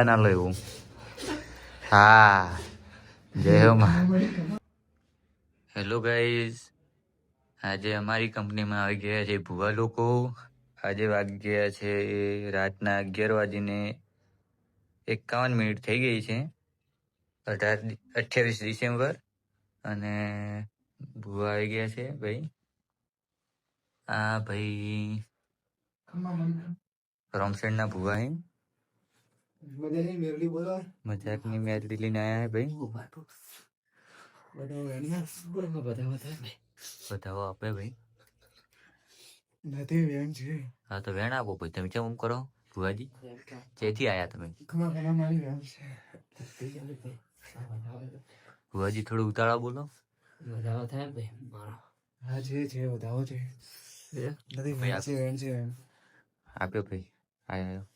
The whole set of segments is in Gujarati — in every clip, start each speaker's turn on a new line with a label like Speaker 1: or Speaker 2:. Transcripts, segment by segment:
Speaker 1: ના લો એવું. હા, જય હો માં. હેલો ગાઈઝ, આજે અમારી કંપનીમાં આવી ગયા છે ભુવા લોકો. આજે વાગી ગયા છે રાતના 11:51 થઈ ગઈ છે. 28 ડિસેમ્બર. અને ભુવા આવી ગયા છે ભાઈ. આ ભાઈ રોમસેડના ભુવા હે. મજાકની મેરડી લઈને આયા હે ભાઈ. બતાવો આપે ભાઈ.
Speaker 2: નથી વેણ છે.
Speaker 1: હા તો વેણ આપો ભાઈ. તમે કેમ કરો ભુવાજી? જેથી આયા તમે? ભુવાજી થોડું ઉતાળા બોલો.
Speaker 2: વધાવો થાય ભાઈ મારો. હા છે વધાવો છે. નથી વેણ છે.
Speaker 1: આપ્યો ભાઈ. આયો.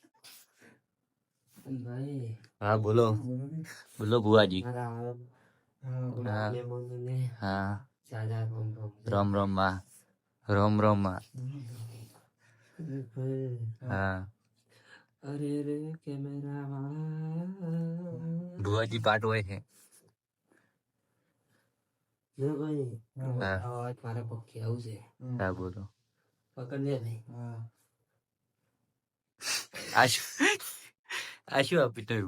Speaker 2: ભાઈ
Speaker 1: હા બોલો બોલો ભુવાજી. હા રોમ રોમ માં. રોમ રોમ માં. હા
Speaker 2: અરે રે કેમેરા વાળા
Speaker 1: ભુવાજી પાટ હોય છે.
Speaker 2: ભાઈ
Speaker 1: હા
Speaker 2: મારે પક્ષી આવું છે.
Speaker 1: હા બોલો.
Speaker 2: પકડ લે ભાઈ.
Speaker 1: આ શું આપ્યું તમે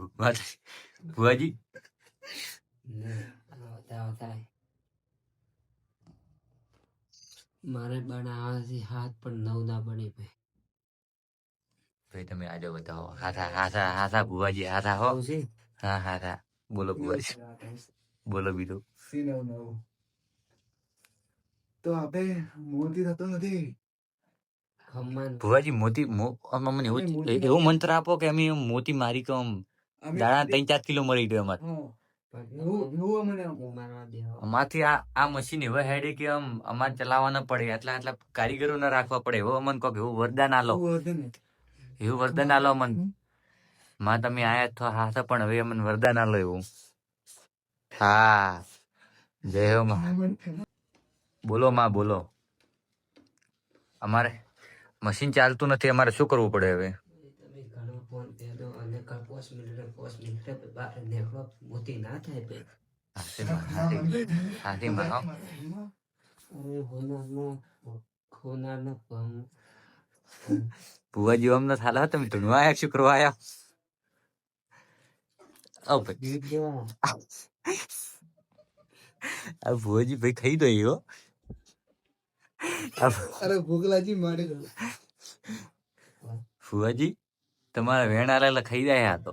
Speaker 1: ભુવાજી?
Speaker 2: મારે બનાવવાથી હાથ પણ નવ ના બની ભાઈ.
Speaker 1: ભાઈ તમે આજે બતાવો. હાથા ભુવાજી હાથા હો. હા હાથા બોલો ભુવાજી. બોલો બીજું.
Speaker 2: તો આપે મોતી થતો નથી.
Speaker 1: ભુવાજી મોતી અમને એવું મંત્ર આપો કે અમે મોતી મારી કે દાડા 3-4 કિલો મરી ગયો અમારે. અમારથી આ મશીન એવા હેડે કે અમારે ચલાવવા ન પડે. એટલા કારીગરો ના રાખવા પડે. એવો અમને કહો એવું વરદાન આલો. એવું વરદાન આલો અમને. માં તમે આયા તો હાથા પણ હવે અમને વરદાન આલો એવું. હા જય હો માં. બોલો માં બોલો. અમારે મશીન ચાલતું નથી. અમારે શું કરવું પડે હવે?
Speaker 2: તમે ઘણો ફોન પેલો અને 5 મિનિટે બહાર નીકળો મોતી ના થાય ભાઈ.
Speaker 1: હાથીમાં હો.
Speaker 2: અરે હોનાર
Speaker 1: ભુવાજી અમને થાલા તમે ધૂણવા આયા શું કરવા આયા? ઓ ભાઈ આ ભુવાજી ભાઈ ખાઈ દો એવો.
Speaker 2: અરે ભોગલાજી મારે
Speaker 1: ભુવાજી તમારા વેણ આલેલા ખાઈ જાય આ તો.